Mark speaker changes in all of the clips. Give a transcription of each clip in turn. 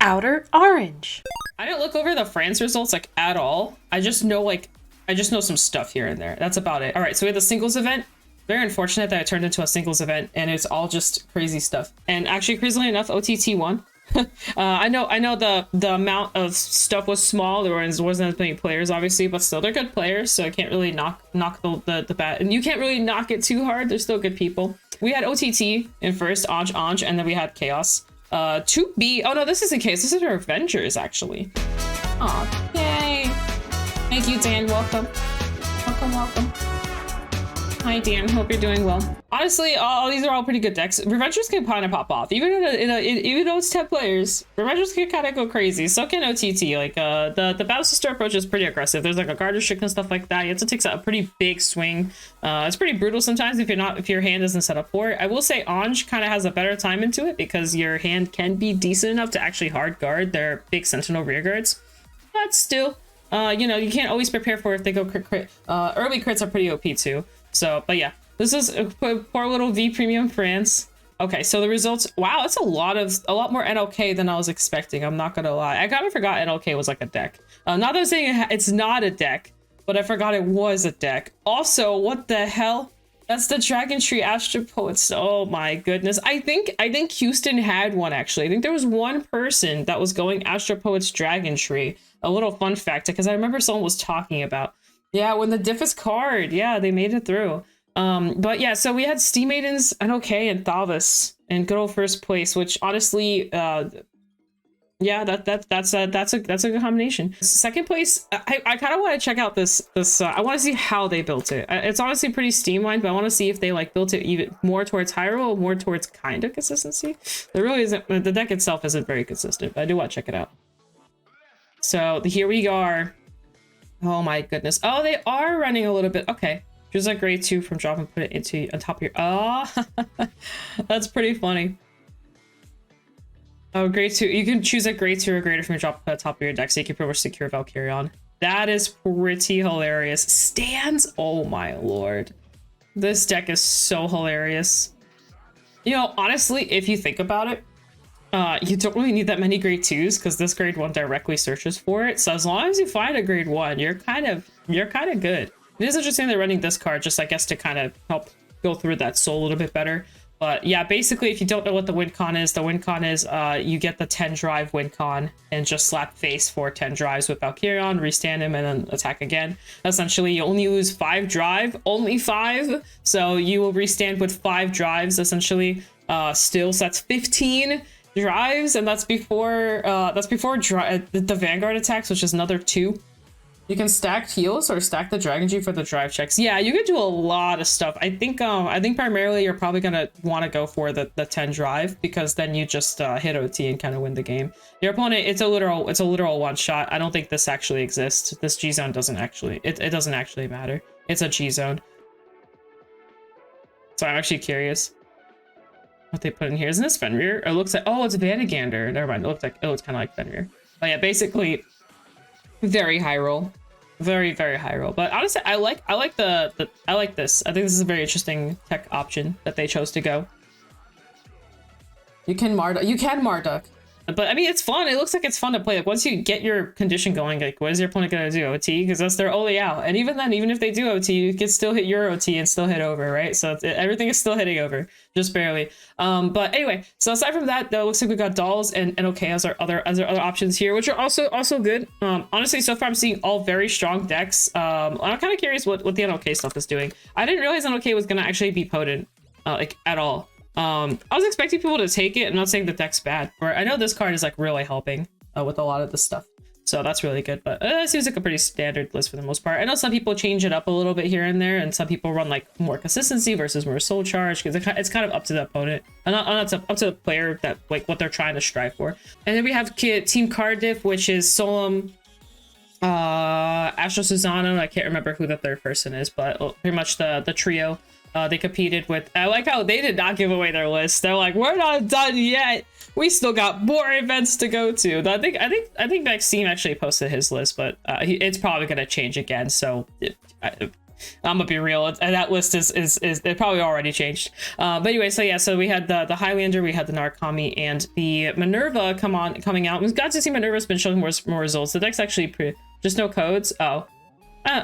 Speaker 1: Outer Orange.
Speaker 2: I didn't look over the France results like at all. I just know some stuff here and there. That's about it. All right, so we had the singles event. Very unfortunate that it turned into a singles event and it's all just crazy stuff. And actually, crazily enough, OTT won. I know the amount of stuff was small. There wasn't as many players, obviously, but still they're good players, so I can't really knock the bat, and you can't really knock it too hard. They're still good people. We had OTT in first, Ange, and then we had Chaos. 2B. Oh no, this isn't Chaos. This is our Avengers actually. Oh, yay! Thank you, Dan. Welcome. Welcome. Hi, Dan. Hope you're doing well. Honestly, these are all pretty good decks. Revengers can kind of pop off, even even though it's 10 players. Revengers can kind of go crazy. So can OTT. Like the battle sister approach is pretty aggressive. There's like a guard restrict and stuff like that. You have to take a pretty big swing. It's pretty brutal sometimes if your hand isn't set up for it. I will say Ange kind of has a better time into it because your hand can be decent enough to actually hard guard their big sentinel rear guards. But still, you know, you can't always prepare for if they go crit. Early crits are pretty OP too. So, but yeah, this is a poor little V Premium France. Okay, so the results, wow, it's a lot more NLK than I was expecting. I'm not gonna lie. I kind of forgot NLK was like a deck. Not that I'm saying it's not a deck, but I forgot it was a deck. Also, what the hell? That's the Dragon Tree Astro Poets. Oh my goodness. I think Houston had one actually. I think there was one person that was going Astro Poets Dragon Tree. A little fun fact, because I remember someone was talking about. Yeah, when the Diffus card, yeah, they made it through. But yeah, so we had Steam Maidens, NOK, and Thavas in good old first place, which honestly, yeah, that's a good combination. Second place, I kind of want to check out this. I want to see how they built it. It's honestly pretty streamlined, but I want to see if they like built it even more towards high roll, more towards kind of consistency. There really isn't. The deck itself isn't very consistent, but I do want to check it out. So here we are. Oh my goodness. Oh, they are running a little bit. Okay. Choose a grade 2 from drop and put it into on top of your. Oh, that's pretty funny. Oh, grade 2. You can choose a grade 2 or greater from your drop at the top of your deck so you can pretty much secure Valkyrion. That is pretty hilarious. Stands. Oh my lord. This deck is so hilarious. You know, honestly, if you think about it, you don't really need that many grade 2s because this grade 1 directly searches for it. So as long as you find a grade 1, you're kind of good. It is interesting they're running this card just I guess to kind of help go through that soul a little bit better. But yeah, basically if you don't know what the win con is, you get the 10 drive win con and just slap face for 10 drives with Valkyrion, restand him, and then attack again. Essentially, you only lose 5 drive, only 5. So you will restand with 5 drives essentially. Still, so that's 15 drives, and that's before the Vanguard attacks, which is another 2. You can stack heals or stack the Dragon G for the drive checks. Yeah, you can do a lot of stuff. I think primarily you're probably gonna want to go for the 10 drive because then you just hit OT and kind of win the game. Your opponent, it's a literal one shot. I don't think this actually exists. This G zone doesn't actually it doesn't actually matter. It's a G zone. So I'm actually curious what they put in here. Isn't this Fenrir? It looks like, oh, it's Vanagander. Never mind. It looks like, oh, it's kind of like Fenrir. But yeah, basically very high roll. Very, very high roll. But honestly, I like this. I think this is a very interesting tech option that they chose to go. You can Marduk. But I mean, it's fun. It looks like it's fun to play. Like once you get your condition going, like what is your opponent gonna do? OT? Because that's their only out. And even then, even if they do OT, you can still hit your OT and still hit over, right? So everything is still hitting over, just barely. But anyway, so aside from that, though, it looks like we got dolls and okay as our other options here, which are also good. Honestly, so far I'm seeing all very strong decks. I'm kind of curious what the NLK stuff is doing. I didn't realize NLK was gonna actually be potent, like at all. I was expecting people to take it. I'm not saying the deck's bad, but I know this card is like really helping with a lot of the stuff. So that's really good, but it seems like a pretty standard list for the most part. I know some people change it up a little bit here and there, and some people run like more consistency versus more soul charge because it's kind of up to the opponent and not up to the player that like what they're trying to strive for. And then we have Team Cardiff, which is Solom, Astro Susano. I can't remember who the third person is, but pretty much the trio. They competed with. I like how they did not give away their list. They're like, we're not done yet. We still got more events to go to. I think Maxime actually posted his list, but it's probably gonna change again. So I'm gonna be real, and that list is it probably already changed. But anyway, so yeah, so we had the Highlander, we had the Narukami, and the Minerva coming out. We've got to see Minerva's been showing more results. The deck's actually just no codes. Oh.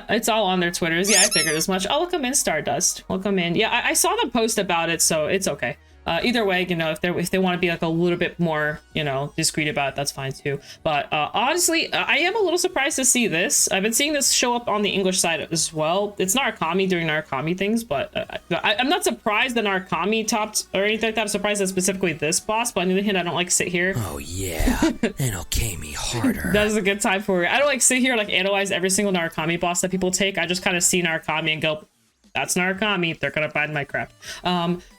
Speaker 2: It's all on their Twitters. Yeah, I figured as much. Oh, welcome in, Stardust. Welcome in. Yeah, I saw them post about it, so it's okay. Either way, you know, if they want to be like a little bit more, you know, discreet about it, that's fine too. But honestly, I am a little surprised to see this. I've been seeing this show up on the English side as well. It's Narukami doing Narukami things, but I'm not surprised that Narukami topped or anything like that. I'm surprised that specifically this boss, but on the other hand, I don't like sit here.
Speaker 1: Oh yeah, it'll K me harder.
Speaker 2: That is a good time for it. I don't like sit here like analyze every single Narukami boss that people take. I just kind of see Narukami and go, that's Narukami. They're gonna find my crap.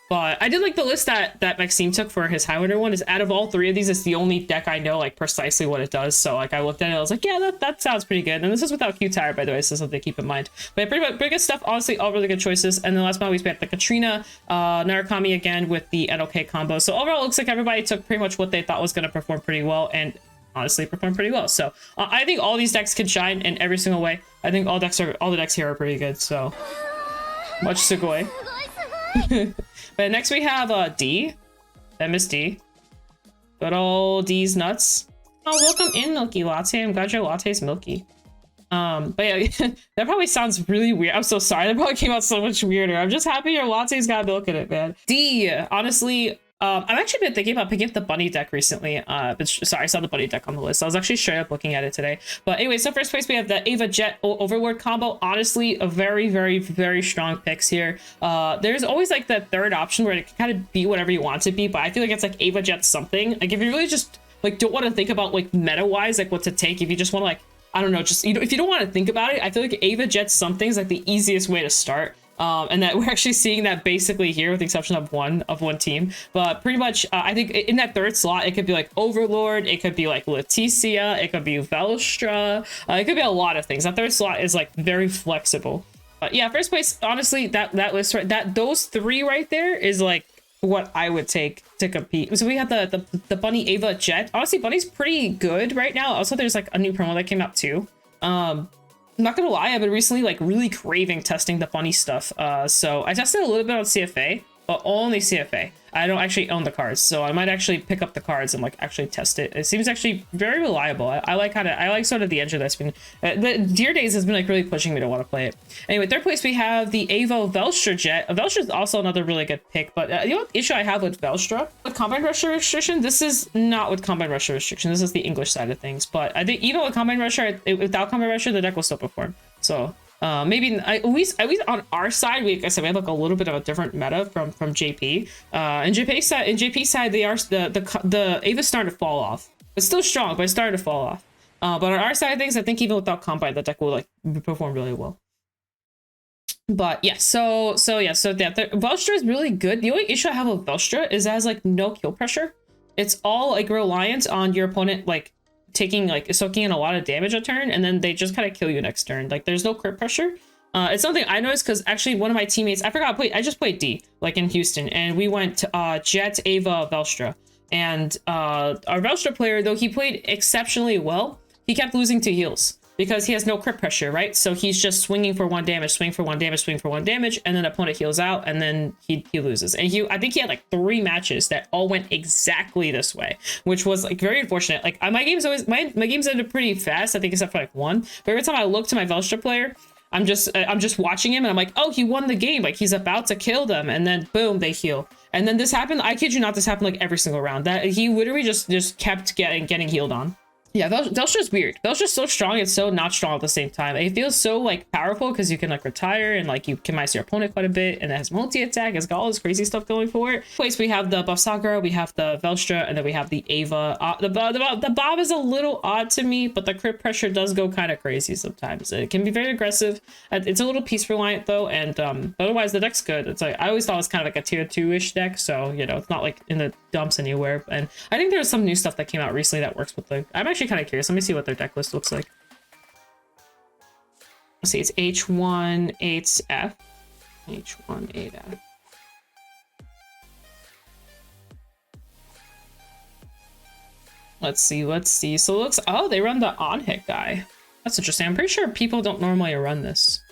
Speaker 2: But I did like the list that Maxime took for his Highlander one. Is out of all three of these, it's the only deck I know like precisely what it does. So like I looked at it, I was like, yeah, that sounds pretty good. And this is without Q-Tire, by the way, so something to keep in mind. But yeah, pretty good stuff. Honestly, all really good choices. And then last but not least, we have the Katrina, Narukami again with the NOK combo. So overall, it looks like everybody took pretty much what they thought was going to perform pretty well, and honestly performed pretty well. So I think all these decks can shine in every single way. I think all the decks here are pretty good. So much sugoi. But next we have D. I miss D. Good old D's nuts. Oh, welcome in, Milky Latte. I'm glad your latte's milky. But yeah, that probably sounds really weird. I'm so sorry. That probably came out so much weirder. I'm just happy your latte's got milk in it, man. D, honestly, I've actually been thinking about picking up the bunny deck recently. But sorry, I saw the bunny deck on the list. I was actually straight up looking at it today. But anyway, so first place we have the Ava Jet Overlord combo. Honestly, a very, very, very strong picks here. There's always like the third option where it can kind of be whatever you want it to be, but I feel like it's like Ava Jet something. Like if you really just like don't want to think about like meta wise like what to take, if you just want to like, I don't know, just if you don't want to think about it, I feel like Ava Jet something is like the easiest way to start. And that we're actually seeing that basically here with the exception of one team, but pretty much I think in that third slot it could be like Overlord, it could be like Leticia, it could be Velstra, it could be a lot of things. That third slot is like very flexible. Yeah, first place, honestly, that list right, those three right there is like what I would take to compete. So we have the Bunny Ava Jet. Honestly, Bunny's pretty good right now. Also, there's like a new promo that came out too. I'm not gonna lie, I've been recently like really craving testing the bunny stuff. So I tested a little bit on CFA, but only CFA. I don't actually own the cards, so I might actually pick up the cards and like actually test it. It seems actually very reliable. I like sort of the engine that's been the Deer Days has been like really pushing me to want to play it. Anyway, third place we have the Avo Velstra Jet. Velstra is also another really good pick, but you know what issue I have with Velstra? With Combine Rusher restriction, this is not with Combine Rusher restriction. This is the English side of things. But I think even with Combine Rusher, without Combine Rusher, the deck will still perform. So maybe at least on our side, like I said, we have like a little bit of a different meta from JP. In JP side, they are the Ava's starting to fall off. It's still strong, but it's starting to fall off. But on our side of things, I think even without Combine, the deck will like perform really well. But yeah, so Velstra is really good. The only issue I have with Velstra is it has like no kill pressure. It's all like reliant on your opponent like soaking in a lot of damage a turn, and then they just kind of kill you next turn. Like there's no crit pressure. It's something I noticed because actually one of my teammates, I just played D like in Houston, and we went Jet, Ava, Velstra, and our Velstra player, though he played exceptionally well, he kept losing to heals because he has no crit pressure, right? So he's just swinging for one damage, swing for one damage, swing for one damage, and then opponent heals out, and then he loses. And I think he had like 3 matches that all went exactly this way, which was like very unfortunate. Like my games ended pretty fast, I think, except for like one. But every time I look to my Velstra player, I'm just watching him, and I'm like, oh, he won the game. Like he's about to kill them, and then boom, they heal. And then this happened. I kid you not, this happened like every single round. That he literally just kept getting healed on. Yeah, Velstra's weird. Velstra's so strong, it's so not strong at the same time. It feels so like powerful because you can like retire and like you can minus your opponent quite a bit, and it has multi-attack, it's got all this crazy stuff going for it. Place we have the Buff Sakura, we have the Velstra, and then we have the Ava. The Bob is a little odd to me, but the crit pressure does go kind of crazy sometimes. It can be very aggressive. It's a little piece reliant though, and otherwise the deck's good. It's like I always thought it was kind of like a tier 2-ish deck, so you know it's not like in the dumps anywhere. And I think there's some new stuff that came out recently that works with the. I'm actually kind of curious. Let me see what their deck list looks like. Let's see, it's H1 8F. H1 8F. Let's see. So it looks, oh, they run the on-hit guy. That's interesting. I'm pretty sure people don't normally run this.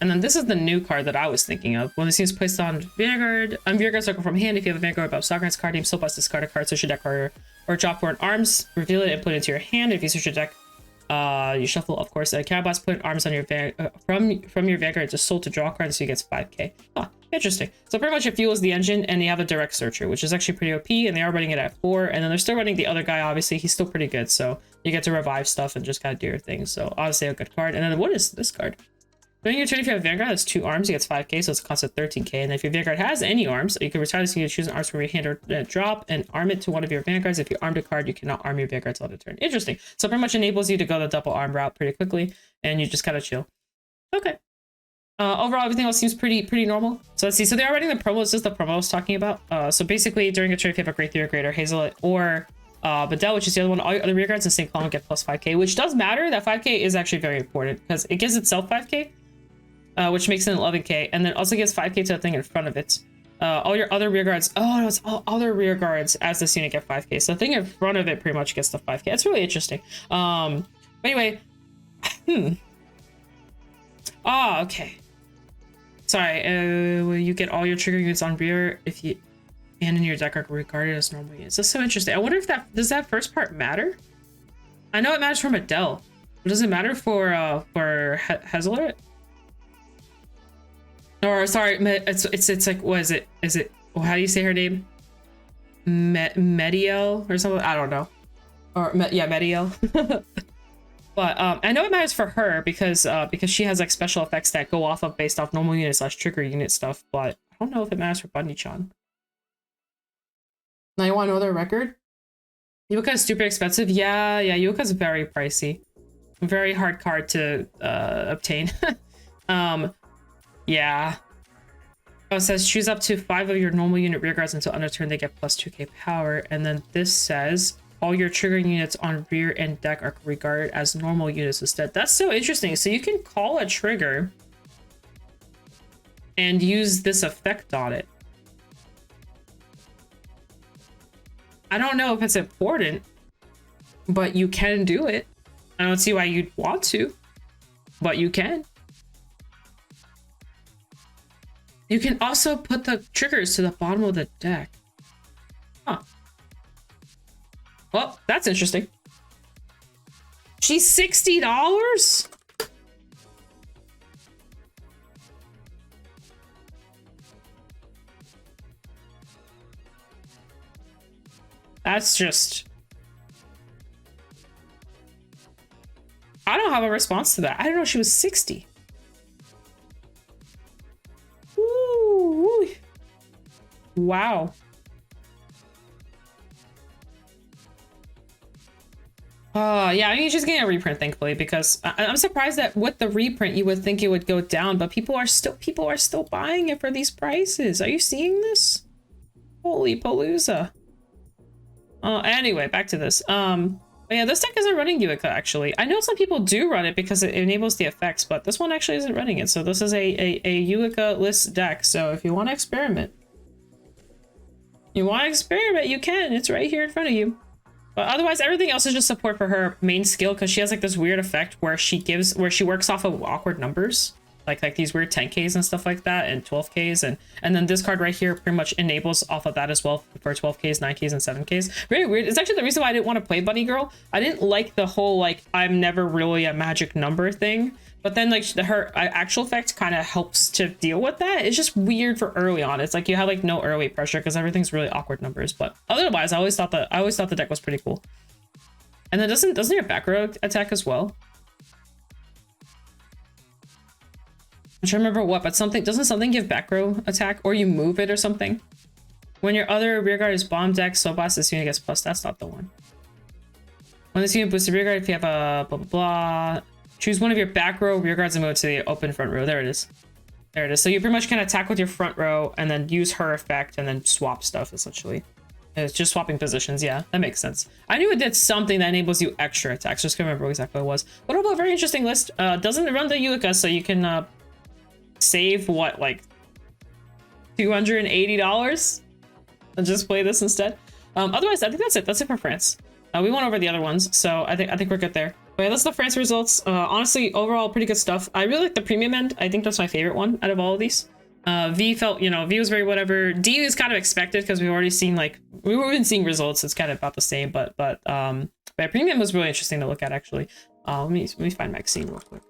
Speaker 2: And then this is the new card that I was thinking of. When this unit is placed on Vanguard circle from hand, if you have a Vanguard above Stockran's card name, still plus discard a card, search your deck card or drop four in arms, reveal it and put it into your hand. If you search your deck, you shuffle, of course, a Cowboss, put arms on your from your Vanguard to soul to draw cards, so you get 5k. Huh, interesting. So pretty much it fuels the engine, and they have a direct searcher, which is actually pretty OP, and they are running it at 4, and then they're still running the other guy, obviously. He's still pretty good, so you get to revive stuff and just kind of do your thing. So obviously a good card. And then what is this card? During your turn, if you have Vanguard, that's 2 arms, you get 5k, so it's a cost of 13k. And if your Vanguard has any arms, you can retire this unit, choose an arms from your hand or drop, and arm it to one of your Vanguards. If you armed a card, you cannot arm your Vanguards on the turn. Interesting. So pretty much enables you to go the double arm route pretty quickly, and you just kind of chill. Okay. Overall, everything else seems pretty normal. So let's see. So they are running the promo. This is the promo I was talking about. So basically, during a turn, if you have a Great Theory Greater, Hazelet, or Bedell, which is the other one, all your other rear guards in the same column get plus 5k, which does matter. That 5k is actually very important because it gives itself 5k. Which makes it an 11k, and then also gives 5k to the thing in front of it. All your other rear guards, oh no, it's all other rear guards as this unit get 5k, so the thing in front of it pretty much gets the 5k. It's really interesting. But anyway, okay. Sorry, you get all your trigger units on rear if you and in your deck are regarded as normal units. That's so interesting. I wonder if does that first part matter? I know it matters for Medell, but does it matter for Hazelet? Or sorry, it's like, what is it? Is it, well, how do you say her name? Mediel or something? I don't know. Or yeah, Mediel. But I know it matters for her because she has like special effects that go off of based off normal unit / trigger unit stuff. But I don't know if it matters for Bundy-chan. Now you want to know their record? Yuka is super expensive. Yeah, Yuka's very pricey. Very hard card to obtain. Yeah. Oh, it says choose up to 5 of your normal unit rear guards until under turn they get plus 2k power. And then this says all your triggering units on rear and deck are regarded as normal units instead. That's so interesting. So you can call a trigger and use this effect on it. I don't know if it's important, but you can do it. I don't see why you'd want to, but you can. You can also put the triggers to the bottom of the deck. Huh. Well, that's interesting. She's $60? That's just... I don't have a response to that. I don't know she was 60. Ooh. Wow. Yeah, I mean, she's getting a reprint, thankfully, because I'm surprised that with the reprint you would think it would go down, but people are still buying it for these prices. Are you seeing this? Holy palooza. Anyway, back to this. But yeah, this deck isn't running Uica, actually. I know some people do run it because it enables the effects, but this one actually isn't running it. So this is a Uica-less deck. So if you want to experiment, you can. It's right here in front of you. But otherwise, everything else is just support for her main skill, because she has like this weird effect where she works off of awkward numbers. Like these weird 10Ks and stuff like that, and 12Ks, and then this card right here pretty much enables off of that as well for 12Ks, 9Ks, and 7Ks. Very weird. It's actually the reason why I didn't want to play Bunny Girl. I didn't like the whole like I'm never really a magic number thing, but then like her actual effect kind of helps to deal with that. It's just weird for early on. It's like you have like no early pressure because everything's really awkward numbers. But otherwise, I always thought the deck was pretty cool. And then doesn't your back row attack as well? I'm trying to remember what, but doesn't something give back row attack, or you move it or something? When your other rear guard is bomb deck, so boss this unit gets plus. That's not the one. When this unit boosts the rear guard, if you have a blah blah blah, choose one of your back row rear guards and move it to the open front row. There it is. There it is. So you pretty much can attack with your front row and then use her effect and then swap stuff essentially. It's just swapping positions. Yeah, that makes sense. I knew it did something that enables you extra attacks. Just can't remember exactly what it was. But overall, a very interesting list. Doesn't run the Uica, so you can save what, like $280 and just play this instead. Otherwise, I think that's it for France. We went over the other ones, so I think we're good there. But yeah, that's the France results. Honestly, overall, pretty good stuff. I really like the premium end. I think that's my favorite one out of all of these. V felt, you know, V was very whatever. D is kind of expected because we've already seen, like, we've been seeing results. It's kind of about the same, but premium was really interesting to look at, actually. Let me find Maxine real quick.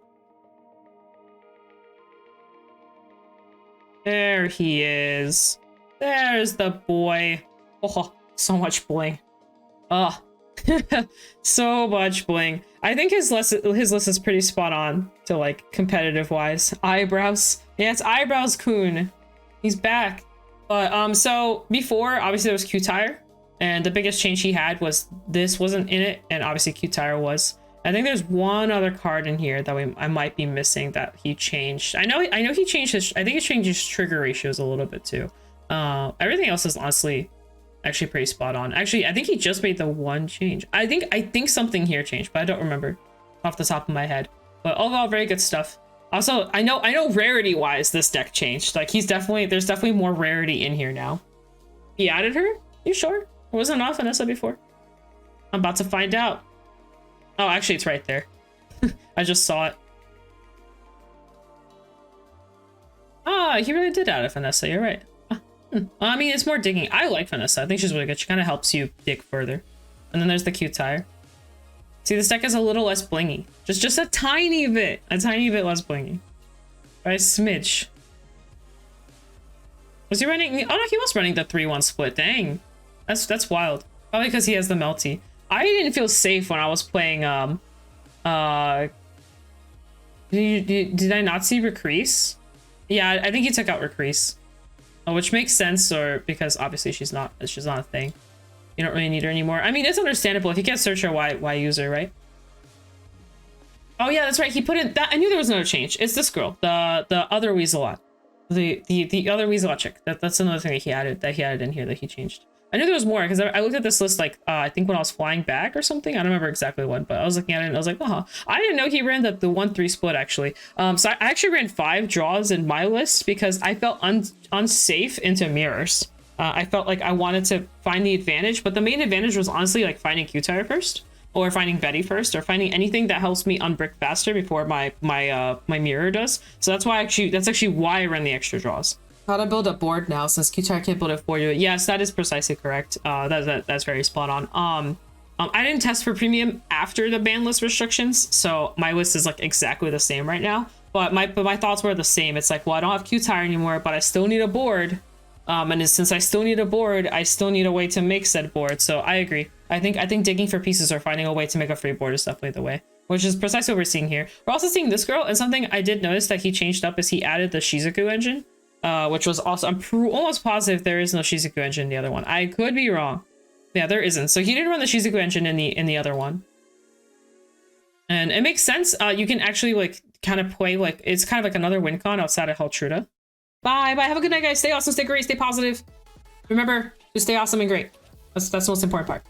Speaker 2: There he is. There's the boy. Oh, so much bling. Oh, so much bling. I think his list is pretty spot on to, like, competitive wise. Eyebrows. Yeah, it's Eyebrows Kun. He's back. But so before, obviously there was Q-Tire, and the biggest change he had was this wasn't in it, and obviously Q-Tire was. I think there's one other card in here that I might be missing that he changed. I know he changed his, I think he changed his trigger ratios a little bit too. Everything else is honestly actually pretty spot on. Actually, I think he just made the one change. I think something here changed, but I don't remember off the top of my head. But overall, very good stuff. Also, I know rarity wise this deck changed. Like, there's definitely more rarity in here now. He added her? You sure? It wasn't off Vanessa before? I'm about to find out. Oh, actually, it's right there. I just saw it. Ah, he really did add a Vanessa. You're right. I mean, it's more digging. I like Vanessa. I think she's really good. She kind of helps you dig further. And then there's the Q-Tire. See, this deck is a little less blingy. Just a tiny bit. A tiny bit less blingy. By a smidge. Was he running? Oh, no, he was running the 3-1 split. Dang. That's wild. Probably because he has the melty. I didn't feel safe when I was playing, did I not see Recrease? Yeah, I think he took out Recrease. Which makes sense, or because obviously she's not a thing. You don't really need her anymore. I mean, it's understandable. If you can't search her, why use her, right? Oh yeah, that's right. He put in that. I knew there was another change. It's this girl, the other Weaselot, the other Weaselot chick. That's another thing that he added in here that he changed. I knew there was more because I looked at this list, like, I think when I was flying back or something. I don't remember exactly when, but I was looking at it and I was like, I didn't know he ran the 1-3 split, actually. So I actually ran 5 draws in my list because I felt unsafe into mirrors. I felt like I wanted to find the advantage, but the main advantage was honestly like finding Q-Tire first, or finding Betty first, or finding anything that helps me unbrick faster before my mirror does. So that's actually why I ran the extra draws. How to build a board now since Q-Tire can't build it for you. Yes, that is precisely correct. That's very spot on. I didn't test for premium after the ban list restrictions, so my list is like exactly the same right now. But my thoughts were the same. It's like, well, I don't have Q-Tire anymore, but I still need a board. And since I still need a board, I still need a way to make said board. So I agree. I think digging for pieces or finding a way to make a free board is definitely the way, which is precisely what we're seeing here. We're also seeing this girl, and something I did notice that he changed up is he added the Shizuku engine. Which was also, I'm almost positive there is no Shizuku engine in the other one. I could be wrong. Yeah, there isn't. So he didn't run the Shizuku engine in the other one. And it makes sense. You can actually like kind of play like, it's kind of like another win con outside of Heltruda. Bye. Have a good night, guys. Stay awesome, stay great, stay positive. Remember, just stay awesome and great. That's the most important part.